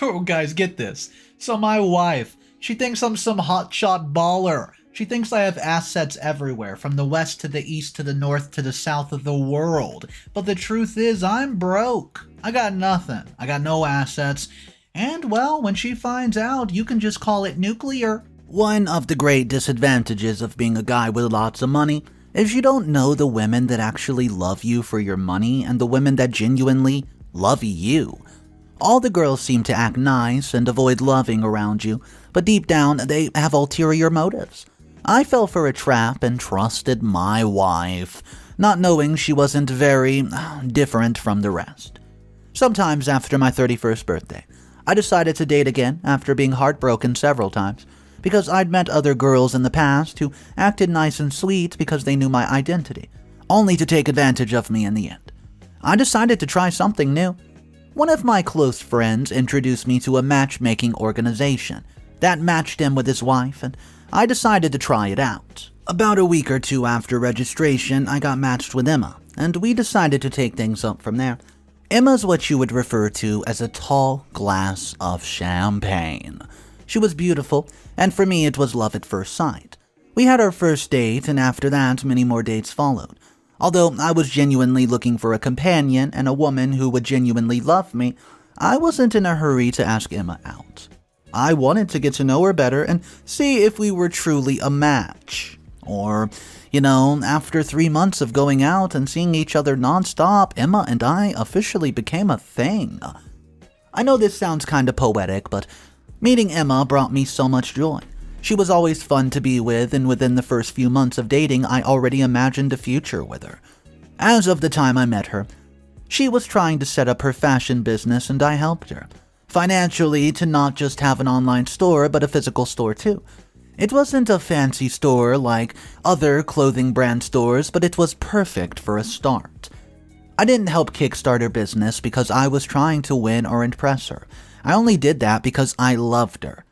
Oh, guys, get this. So my wife, she thinks I'm some hotshot baller. She thinks I have assets everywhere, from the west to the east to the north to the south of the world. But the truth is, I'm broke. I got nothing. I got no assets. And, well, when she finds out, you can just call it nuclear. One of the great disadvantages of being a guy with lots of money is you don't know the women that actually love you for your money and the women that genuinely love you. All the girls seem to act nice and avoid loving around you, but deep down they have ulterior motives. I fell for a trap and trusted my wife, not knowing she wasn't very different from the rest. Sometimes after my 31st birthday, I decided to date again after being heartbroken several times, because I'd met other girls in the past who acted nice and sweet because they knew my identity, only to take advantage of me in the end. I decided to try something new. One of my close friends introduced me to a matchmaking organization that matched him with his wife, and I decided to try it out. About a week or two after registration, I got matched with Emma, and we decided to take things up from there. Emma's what you would refer to as a tall glass of champagne. She was beautiful, and for me it was love at first sight. We had our first date, and after that many more dates followed. Although I was genuinely looking for a companion and a woman who would genuinely love me, I wasn't in a hurry to ask Emma out. I wanted to get to know her better and see if we were truly a match. Or, after 3 months of going out and seeing each other nonstop, Emma and I officially became a thing. I know this sounds kinda poetic, but meeting Emma brought me so much joy. She was always fun to be with, and within the first few months of dating, I already imagined a future with her. As of the time I met her, she was trying to set up her fashion business, and I helped her. Financially, to not just have an online store, but a physical store too. It wasn't a fancy store like other clothing brand stores, but it was perfect for a start. I didn't help kickstart her business because I was trying to win or impress her. I only did that because I loved her.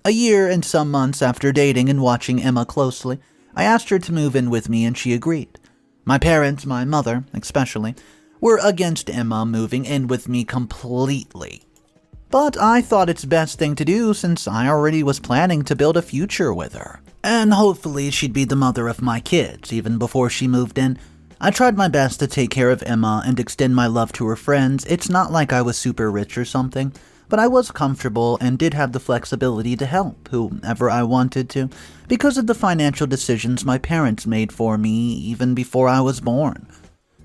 A year and some months after dating and watching Emma closely, I asked her to move in with me and she agreed. My parents, my mother especially, were against Emma moving in with me completely. But I thought it's best thing to do since I already was planning to build a future with her. And hopefully she'd be the mother of my kids even before she moved in. I tried my best to take care of Emma and extend my love to her friends. It's not like I was super rich or something, but I was comfortable and did have the flexibility to help whoever I wanted to because of the financial decisions my parents made for me even before I was born.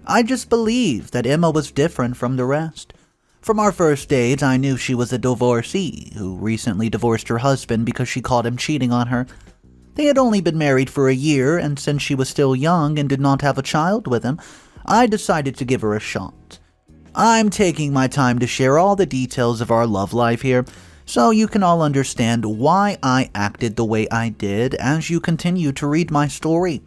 I just believed that Emma was different from the rest. From our first date, I knew she was a divorcee who recently divorced her husband because she caught him cheating on her. They had only been married for a year, and since she was still young and did not have a child with him, I decided to give her a shot. I'm taking my time to share all the details of our love life here, so you can all understand why I acted the way I did as you continue to read my story.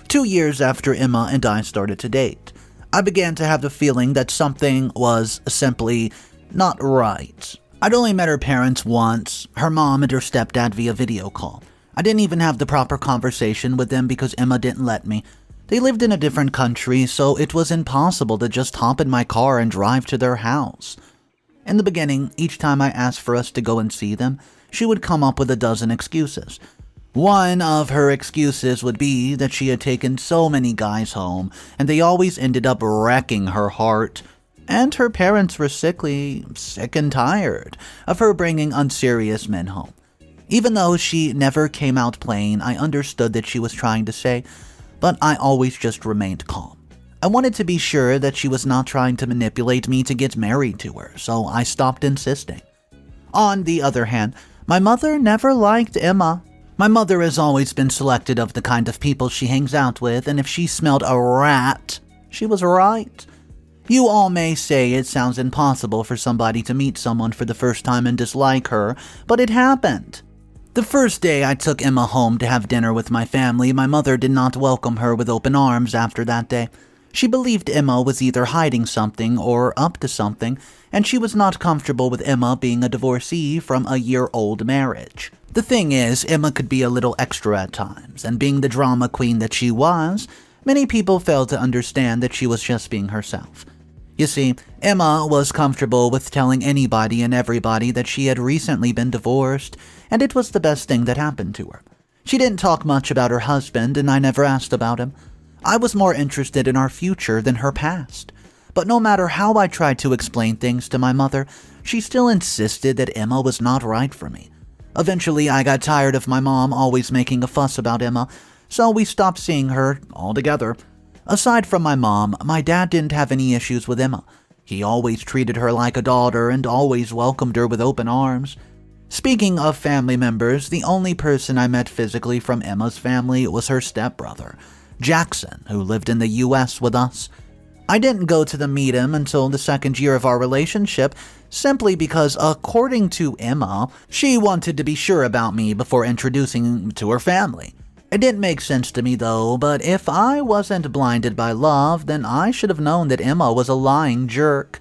2 years after Emma and I started to date, I began to have the feeling that something was simply not right. I'd only met her parents once, her mom and her stepdad via video call. I didn't even have the proper conversation with them because Emma didn't let me. They lived in a different country, so it was impossible to just hop in my car and drive to their house. In the beginning, each time I asked for us to go and see them, she would come up with a dozen excuses. One of her excuses would be that she had taken so many guys home, and they always ended up wrecking her heart. And her parents were sick and tired of her bringing unserious men home. Even though she never came out plain, I understood that she was trying to say, but I always just remained calm. I wanted to be sure that she was not trying to manipulate me to get married to her, so I stopped insisting. On the other hand, my mother never liked Emma. My mother has always been selective of the kind of people she hangs out with, and if she smelled a rat, she was right. You all may say it sounds impossible for somebody to meet someone for the first time and dislike her, but it happened. The first day I took Emma home to have dinner with my family, my mother did not welcome her with open arms after that day. She believed Emma was either hiding something or up to something, and she was not comfortable with Emma being a divorcee from a year-old marriage. The thing is, Emma could be a little extra at times, and being the drama queen that she was, many people failed to understand that she was just being herself. You see, Emma was comfortable with telling anybody and everybody that she had recently been divorced, and it was the best thing that happened to her. She didn't talk much about her husband, and I never asked about him. I was more interested in our future than her past. But no matter how I tried to explain things to my mother, she still insisted that Emma was not right for me. Eventually, I got tired of my mom always making a fuss about Emma, so we stopped seeing her altogether. Aside from my mom, my dad didn't have any issues with Emma. He always treated her like a daughter and always welcomed her with open arms. Speaking of family members, the only person I met physically from Emma's family was her stepbrother, Jackson, who lived in the US with us. I didn't go to meet him until the second year of our relationship, simply because, according to Emma, she wanted to be sure about me before introducing him to her family. It didn't make sense to me though, but if I wasn't blinded by love, then I should have known that Emma was a lying jerk.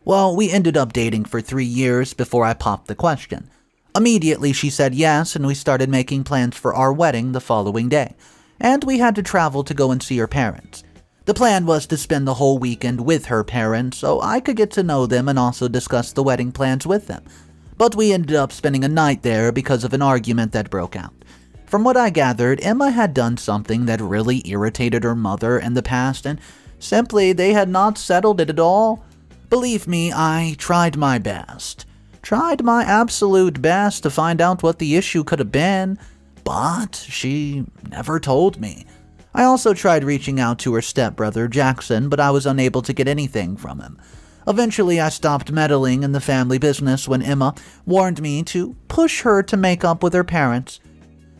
Well, we ended up dating for 3 years before I popped the question. Immediately she said yes, and we started making plans for our wedding the following day, and we had to travel to go and see her parents. The plan was to spend the whole weekend with her parents so I could get to know them and also discuss the wedding plans with them. But we ended up spending a night there because of an argument that broke out. From what I gathered, Emma had done something that really irritated her mother in the past, and simply they had not settled it at all. Believe me, I tried my best. Tried my absolute best to find out what the issue could have been, but she never told me. I also tried reaching out to her stepbrother, Jackson, but I was unable to get anything from him. Eventually, I stopped meddling in the family business when Emma warned me to push her to make up with her parents.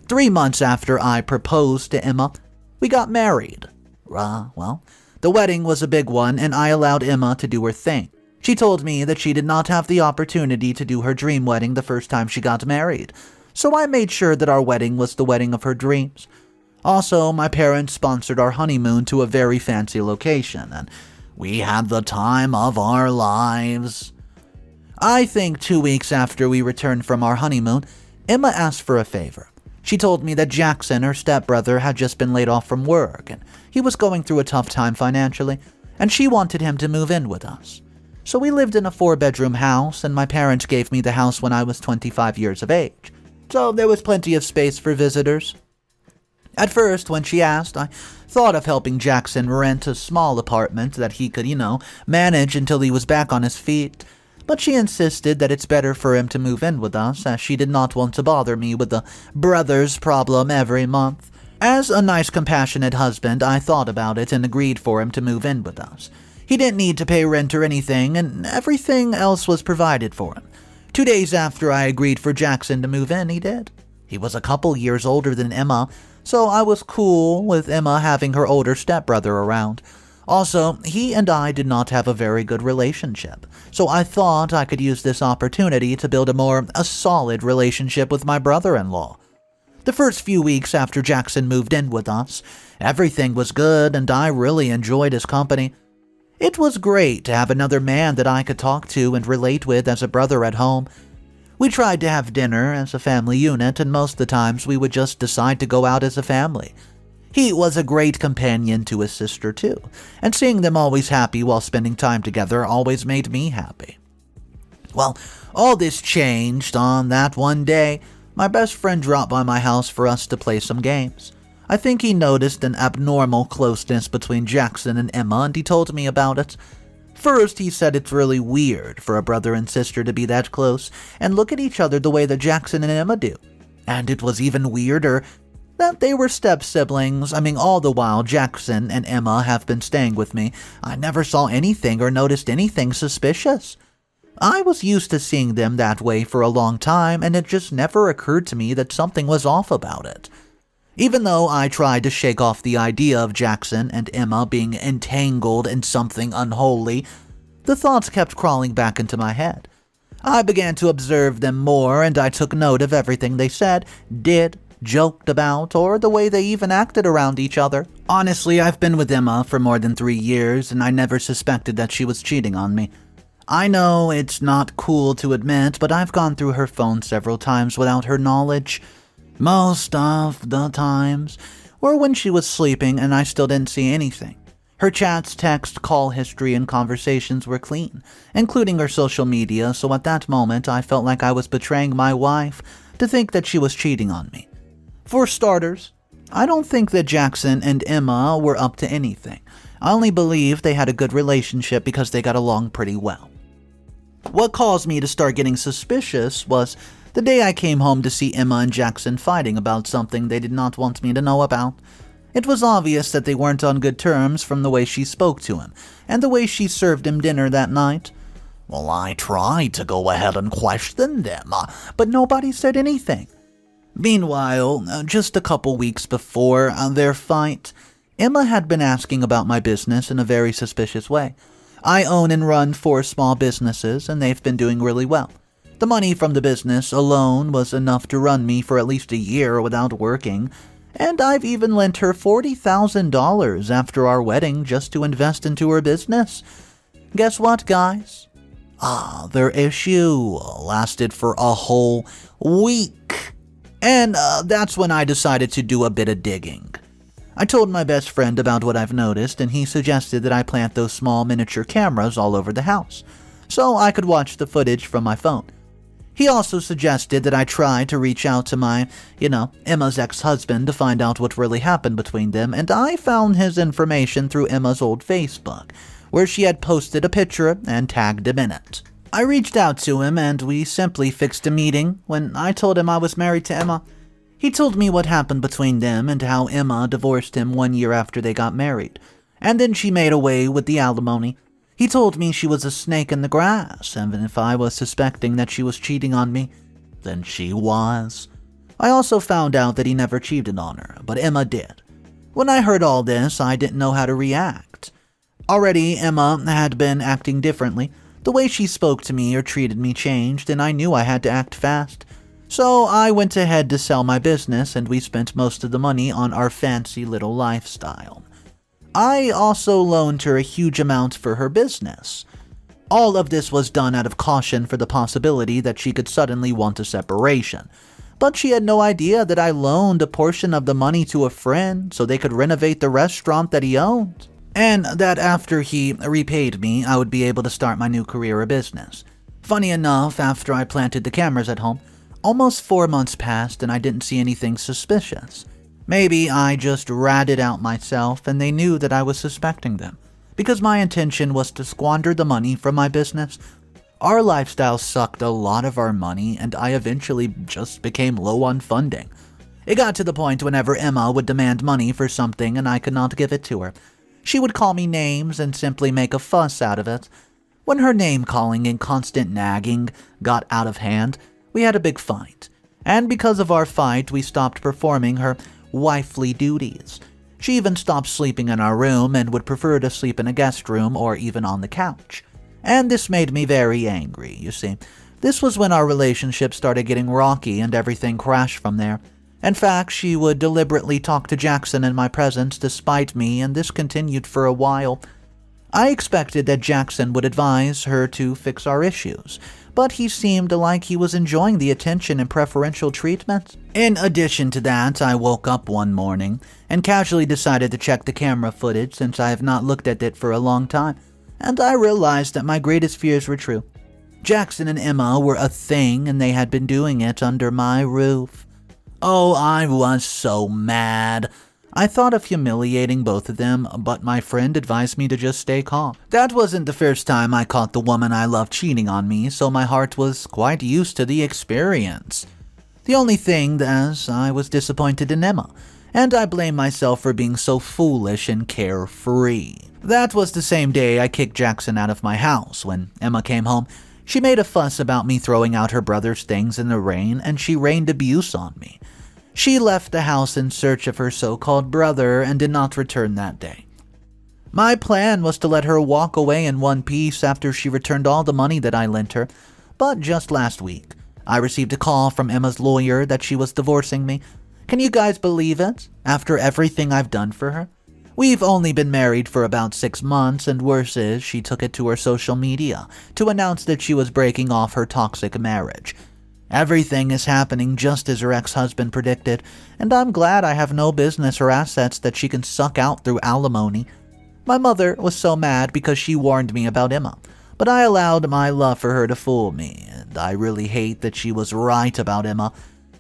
3 months after I proposed to Emma, we got married. Well, the wedding was a big one, and I allowed Emma to do her thing. She told me that she did not have the opportunity to do her dream wedding the first time she got married, so I made sure that our wedding was the wedding of her dreams. Also, my parents sponsored our honeymoon to a very fancy location, and we had the time of our lives. I think 2 weeks after we returned from our honeymoon, Emma asked for a favor. She told me that Jackson, her stepbrother, had just been laid off from work, and he was going through a tough time financially, and she wanted him to move in with us. So we lived in a 4-bedroom house, and my parents gave me the house when I was 25 years of age. So there was plenty of space for visitors. At first, when she asked, I thought of helping Jackson rent a small apartment that he could, manage until he was back on his feet. But she insisted that it's better for him to move in with us, as she did not want to bother me with the brothers problem every month. As a nice, compassionate husband, I thought about it and agreed for him to move in with us. He didn't need to pay rent or anything, and everything else was provided for him. 2 days after I agreed for Jackson to move in, he did. He was a couple years older than Emma, so I was cool with Emma having her older stepbrother around. Also, he and I did not have a very good relationship, so I thought I could use this opportunity to build a solid relationship with my brother-in-law. The first few weeks after Jackson moved in with us, everything was good and I really enjoyed his company. It was great to have another man that I could talk to and relate with as a brother at home. We tried to have dinner as a family unit, and most of the times we would just decide to go out as a family. He was a great companion to his sister too, and seeing them always happy while spending time together always made me happy. Well, all this changed on that one day. My best friend dropped by my house for us to play some games. I think he noticed an abnormal closeness between Jackson and Emma, and he told me about it. First, he said it's really weird for a brother and sister to be that close and look at each other the way that Jackson and Emma do. And it was even weirder that they were step-siblings. All the while Jackson and Emma have been staying with me, I never saw anything or noticed anything suspicious. I was used to seeing them that way for a long time, and it just never occurred to me that something was off about it. Even though I tried to shake off the idea of Jackson and Emma being entangled in something unholy, the thoughts kept crawling back into my head. I began to observe them more, and I took note of everything they said, did, joked about, or the way they even acted around each other. Honestly, I've been with Emma for more than 3 years, and I never suspected that she was cheating on me. I know it's not cool to admit, but I've gone through her phone several times without her knowledge. Most of the times were when she was sleeping and I still didn't see anything. Her chats, text, call history, and conversations were clean, including her social media, so at that moment I felt like I was betraying my wife to think that she was cheating on me. For starters, I don't think that Jackson and Emma were up to anything. I only believe they had a good relationship because they got along pretty well. What caused me to start getting suspicious was the day I came home to see Emma and Jackson fighting about something they did not want me to know about. It was obvious that they weren't on good terms from the way she spoke to him, and the way she served him dinner that night. Well, I tried to go ahead and question them, but nobody said anything. Meanwhile, just a couple weeks before their fight, Emma had been asking about my business in a very suspicious way. I own and run 4 small businesses, and they've been doing really well. The money from the business alone was enough to run me for at least a year without working, and I've even lent her $40,000 after our wedding just to invest into her business. Guess what, guys? Their issue lasted for a whole week. And that's when I decided to do a bit of digging. I told my best friend about what I've noticed, and he suggested that I plant those small miniature cameras all over the house, so I could watch the footage from my phone. He also suggested that I try to reach out to my, Emma's ex-husband to find out what really happened between them, and I found his information through Emma's old Facebook, where she had posted a picture and tagged him in it. I reached out to him, and we simply fixed a meeting. When I told him I was married to Emma, he told me what happened between them and how Emma divorced him 1 year after they got married, and then she made away with the alimony. He told me she was a snake in the grass, and if I was suspecting that she was cheating on me, then she was. I also found out that he never cheated on her, but Emma did. When I heard all this, I didn't know how to react. Already, Emma had been acting differently. The way she spoke to me or treated me changed, and I knew I had to act fast. So I went ahead to sell my business, and we spent most of the money on our fancy little lifestyle. I also loaned her a huge amount for her business. All of this was done out of caution for the possibility that she could suddenly want a separation. But she had no idea that I loaned a portion of the money to a friend so they could renovate the restaurant that he owned, and that after he repaid me, I would be able to start my new career or business. Funny enough, after I planted the cameras at home, almost 4 months passed and I didn't see anything suspicious. Maybe I just ratted out myself and they knew that I was suspecting them, because my intention was to squander the money from my business. Our lifestyle sucked a lot of our money, and I eventually just became low on funding. It got to the point whenever Emma would demand money for something and I could not give it to her, she would call me names and simply make a fuss out of it. When her name-calling and constant nagging got out of hand, we had a big fight, and because of our fight, we stopped performing her wifely duties. She even stopped sleeping in our room and would prefer to sleep in a guest room or even on the couch. And this made me very angry, you see. This was when our relationship started getting rocky and everything crashed from there. In fact, she would deliberately talk to Jackson in my presence to spite me, and this continued for a while. I expected that Jackson would advise her to fix our issues, but he seemed like he was enjoying the attention and preferential treatment. In addition to that, I woke up one morning and casually decided to check the camera footage since I have not looked at it for a long time, and I realized that my greatest fears were true. Jackson and Emma were a thing, and they had been doing it under my roof. Oh, I was so mad. I thought of humiliating both of them, but my friend advised me to just stay calm. That wasn't the first time I caught the woman I loved cheating on me, so my heart was quite used to the experience. The only thing is, I was disappointed in Emma, and I blame myself for being so foolish and carefree. That was the same day I kicked Jackson out of my house. When Emma came home, she made a fuss about me throwing out her brother's things in the rain, and she rained abuse on me. She left the house in search of her so-called brother and did not return that day. My plan was to let her walk away in one piece after she returned all the money that I lent her, but just last week, I received a call from Emma's lawyer that she was divorcing me. Can you guys believe it? After everything I've done for her? We've only been married for about 6 months, and worse is, she took it to her social media to announce that she was breaking off her toxic marriage. Everything is happening just as her ex-husband predicted, and I'm glad I have no business or assets that she can suck out through alimony. My mother was so mad because she warned me about Emma, but I allowed my love for her to fool me, and I really hate that she was right about Emma.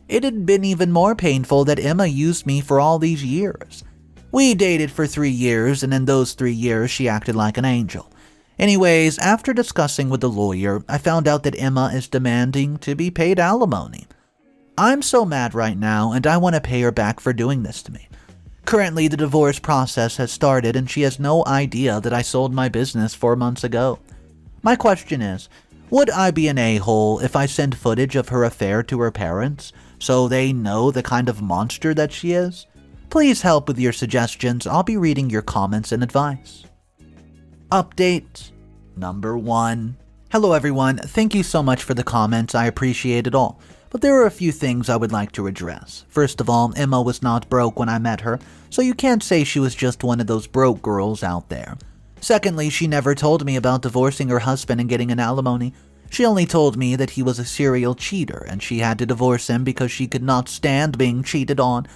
It had been even more painful that Emma used me for all these years. We dated for 3 years, and in those 3 years she acted like an angel. Anyways, after discussing with the lawyer, I found out that Emma is demanding to be paid alimony. I'm so mad right now, and I want to pay her back for doing this to me. Currently, the divorce process has started, and she has no idea that I sold my business 4 months ago. My question is, would I be an a-hole if I send footage of her affair to her parents so they know the kind of monster that she is? Please help with your suggestions. I'll be reading your comments and advice. Update number 1. Hello everyone, thank you so much for the comments, I appreciate it all. But there are a few things I would like to address. First of all, Emma was not broke when I met her, so you can't say she was just one of those broke girls out there. Secondly, she never told me about divorcing her husband and getting an alimony. She only told me that he was a serial cheater and she had to divorce him because she could not stand being cheated on.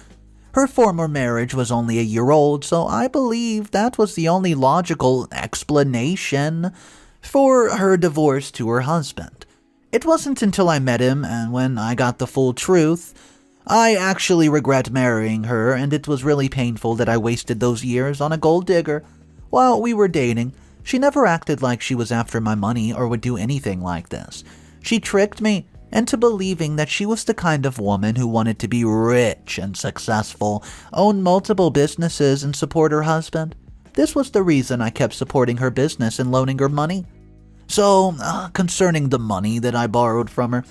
Her former marriage was only a year old, so I believe that was the only logical explanation for her divorce to her husband. It wasn't until I met him and when I got the full truth, I actually regret marrying her, and it was really painful that I wasted those years on a gold digger. While we were dating, she never acted like she was after my money or would do anything like this. She tricked me into believing that she was the kind of woman who wanted to be rich and successful, own multiple businesses, and support her husband. This was the reason I kept supporting her business and loaning her money. So, concerning the money that I borrowed from her,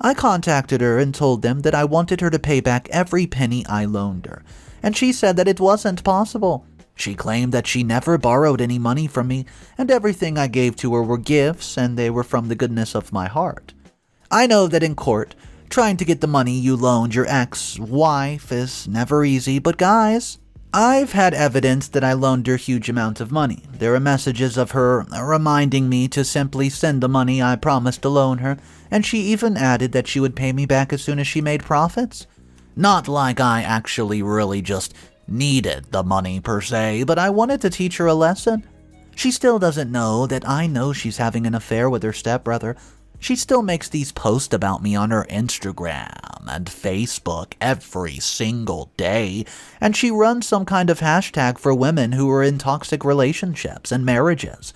I contacted her and told them that I wanted her to pay back every penny I loaned her, and she said that it wasn't possible. She claimed that she never borrowed any money from me, and everything I gave to her were gifts, and they were from the goodness of my heart. I know that in court, trying to get the money you loaned your ex-wife is never easy, but guys, I've had evidence that I loaned her huge amounts of money. There are messages of her reminding me to simply send the money I promised to loan her, and she even added that she would pay me back as soon as she made profits. Not like I actually really just needed the money per se, but I wanted to teach her a lesson. She still doesn't know that I know she's having an affair with her stepbrother. She still makes these posts about me on her Instagram and Facebook every single day, and she runs some kind of hashtag for women who are in toxic relationships and marriages.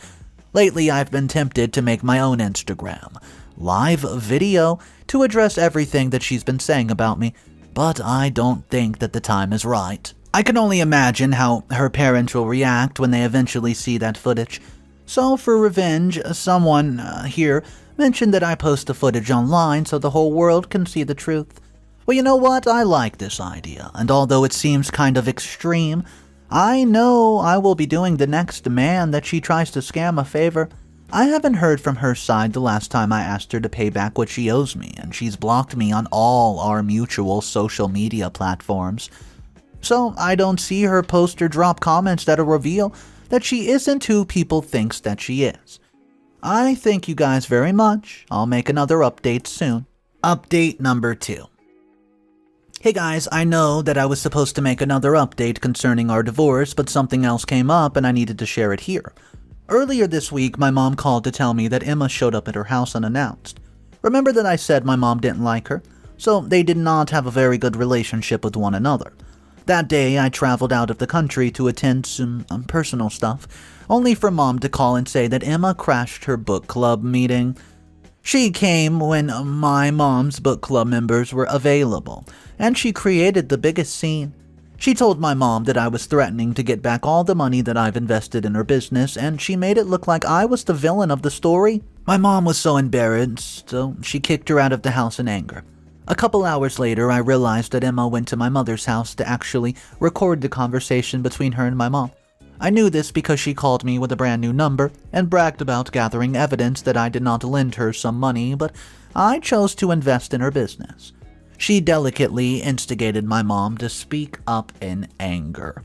Lately, I've been tempted to make my own Instagram live video to address everything that she's been saying about me, but I don't think that the time is right. I can only imagine how her parents will react when they eventually see that footage. So for revenge, someone here mentioned that I post the footage online so the whole world can see the truth. Well, you know what? I like this idea, and although it seems kind of extreme, I know I will be doing the next man that she tries to scam a favor. I haven't heard from her side the last time I asked her to pay back what she owes me, and she's blocked me on all our mutual social media platforms. So I don't see her post or drop comments that'll reveal that she isn't who people thinks that she is. I thank you guys very much. I'll make another update soon. Update number 2. Hey guys, I know that I was supposed to make another update concerning our divorce, but something else came up and I needed to share it here. Earlier this week, my mom called to tell me that Emma showed up at her house unannounced. Remember that I said my mom didn't like her, so they did not have a very good relationship with one another. That day, I traveled out of the country to attend some personal stuff, only for Mom to call and say that Emma crashed her book club meeting. She came when my mom's book club members were available, and she created the biggest scene. She told my mom that I was threatening to get back all the money that I've invested in her business, and she made it look like I was the villain of the story. My mom was so embarrassed, so she kicked her out of the house in anger. A couple hours later, I realized that Emma went to my mother's house to actually record the conversation between her and my mom. I knew this because she called me with a brand new number and bragged about gathering evidence that I did not lend her some money, but I chose to invest in her business. She delicately instigated my mom to speak up in anger.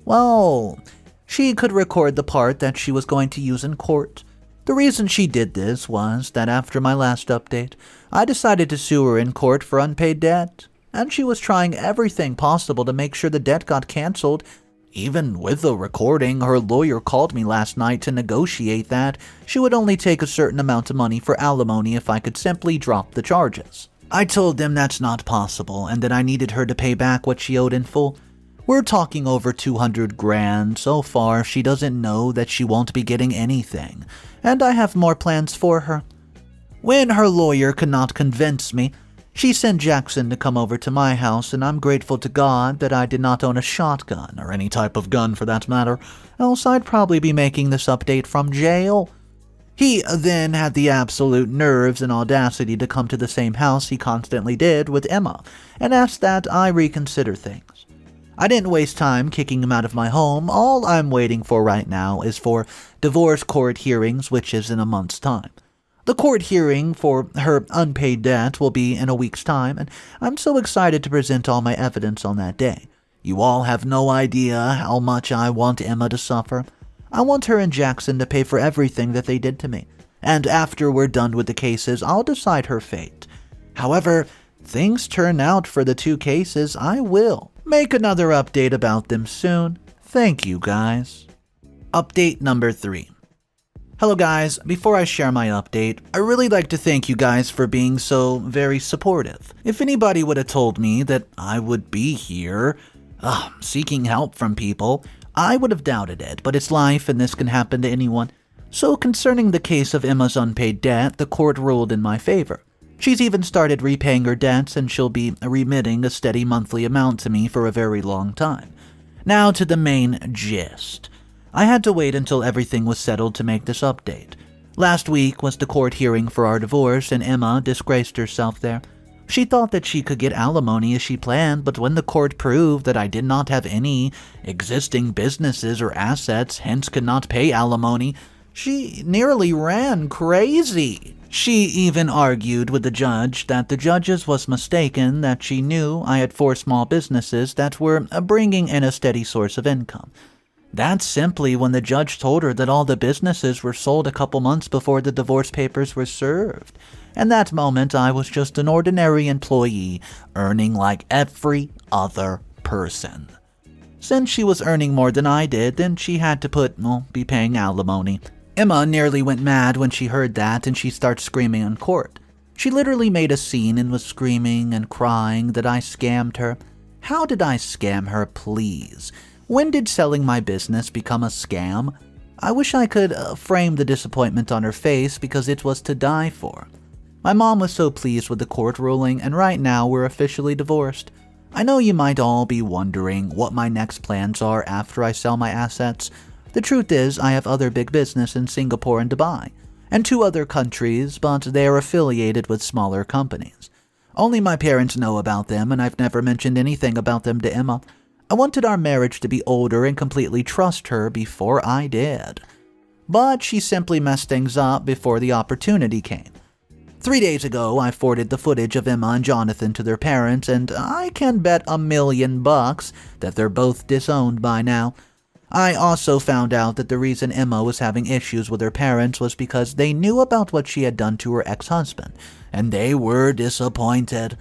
Well, she could record the part that she was going to use in court. The reason she did this was that after my last update, I decided to sue her in court for unpaid debt, and she was trying everything possible to make sure the debt got canceled Even with the recording, her lawyer called me last night to negotiate that she would only take a certain amount of money for alimony if I could simply drop the charges. I told them that's not possible and that I needed her to pay back what she owed in full. We're talking over 200 grand. So far, she doesn't know that she won't be getting anything, and I have more plans for her. When her lawyer could not convince me, she sent Jackson to come over to my house, and I'm grateful to God that I did not own a shotgun, or any type of gun for that matter, else I'd probably be making this update from jail. He then had the absolute nerves and audacity to come to the same house he constantly did with Emma, and asked that I reconsider things. I didn't waste time kicking him out of my home. All I'm waiting for right now is for divorce court hearings, which is in a month's time. The court hearing for her unpaid debt will be in a week's time, and I'm so excited to present all my evidence on that day. You all have no idea how much I want Emma to suffer. I want her and Jackson to pay for everything that they did to me, and after we're done with the cases, I'll decide her fate. However, things turn out for the two cases, I will make another update about them soon. Thank you, guys. Update number 3. Hello guys, before I share my update, I really like to thank you guys for being so very supportive. If anybody would have told me that I would be here, seeking help from people, I would have doubted it, but it's life and this can happen to anyone. So concerning the case of Emma's unpaid debt, the court ruled in my favor. She's even started repaying her debts and she'll be remitting a steady monthly amount to me for a very long time. Now to the main gist. I had to wait until everything was settled to make this update. Last week was the court hearing for our divorce, and Emma disgraced herself there. She thought that she could get alimony as she planned, but when the court proved that I did not have any existing businesses or assets, hence could not pay alimony, she nearly ran crazy. She even argued with the judge that the judges was mistaken, that she knew I had 4 small businesses that were bringing in a steady source of income. That's simply when the judge told her that all the businesses were sold a couple months before the divorce papers were served. And that moment, I was just an ordinary employee, earning like every other person. Since she was earning more than I did, then she had to be paying alimony. Emma nearly went mad when she heard that, and she started screaming in court. She literally made a scene and was screaming and crying that I scammed her. How did I scam her, please? When did selling my business become a scam? I wish I could frame the disappointment on her face because it was to die for. My mom was so pleased with the court ruling, and right now we're officially divorced. I know you might all be wondering what my next plans are after I sell my assets. The truth is, I have other big business in Singapore and Dubai, and 2 other countries, but they are affiliated with smaller companies. Only my parents know about them, and I've never mentioned anything about them to Emma. I wanted our marriage to be older and completely trust her before I did. But she simply messed things up before the opportunity came. 3 days ago, I forwarded the footage of Emma and Jonathan to their parents, and I can bet $1 million that they're both disowned by now. I also found out that the reason Emma was having issues with her parents was because they knew about what she had done to her ex-husband, and they were disappointed.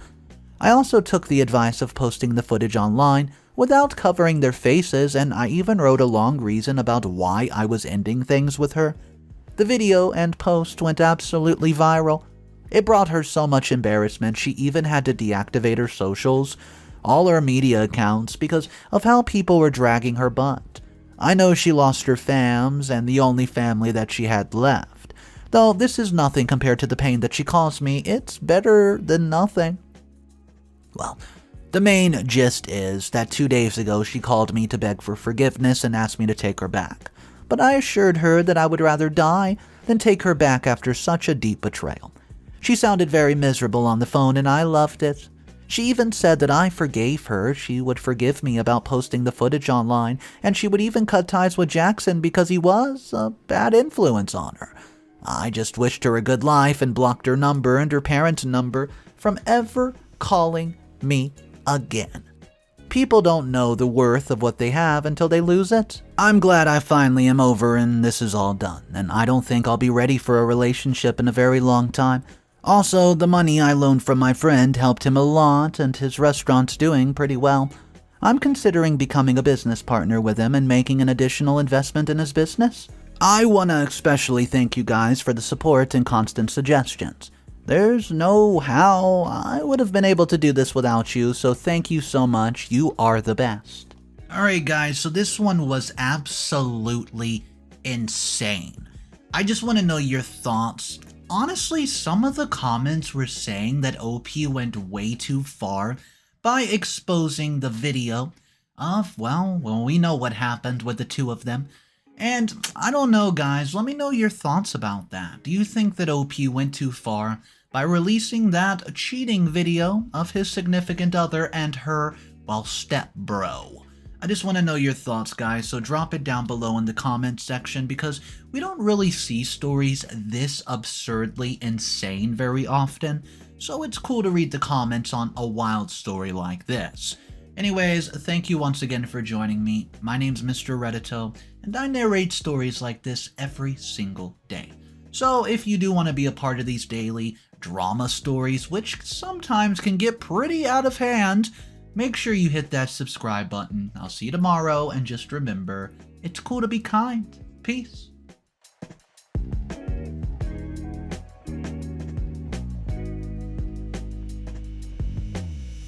I also took the advice of posting the footage online without covering their faces, and I even wrote a long reason about why I was ending things with her. The video and post went absolutely viral. It brought her so much embarrassment she even had to deactivate her socials, all her media accounts, because of how people were dragging her butt. I know she lost her fams and the only family that she had left. Though this is nothing compared to the pain that she caused me, it's better than nothing. Well, the main gist is that 2 days ago she called me to beg for forgiveness and asked me to take her back. But I assured her that I would rather die than take her back after such a deep betrayal. She sounded very miserable on the phone, and I loved it. She even said that I forgave her, she would forgive me about posting the footage online, and she would even cut ties with Jackson because he was a bad influence on her. I just wished her a good life and blocked her number and her parents' number from ever calling me again. People don't know the worth of what they have until they lose it. I'm glad I finally am over and this is all done, and I don't think I'll be ready for a relationship in a very long time. Also, the money I loaned from my friend helped him a lot, and his restaurant's doing pretty well. I'm considering becoming a business partner with him and making an additional investment in his business. I want to especially thank you guys for the support and constant suggestions. There's no how I would have been able to do this without you, so thank you so much. You are the best. Alright guys, so this one was absolutely insane. I just want to know your thoughts. Honestly, some of the comments were saying that OP went way too far by exposing the video of, well, we know what happened with the two of them. And I don't know, guys, let me know your thoughts about that. Do you think that OP went too far by releasing that cheating video of his significant other and her, well, stepbro? I just want to know your thoughts, guys, so drop it down below in the comments section, because we don't really see stories this absurdly insane very often, so it's cool to read the comments on a wild story like this. Anyways, thank you once again for joining me. My name's Mr. Reddito, and I narrate stories like this every single day. So if you do want to be a part of these daily drama stories, which sometimes can get pretty out of hand, make sure you hit that subscribe button. I'll see you tomorrow, and just remember, it's cool to be kind. Peace.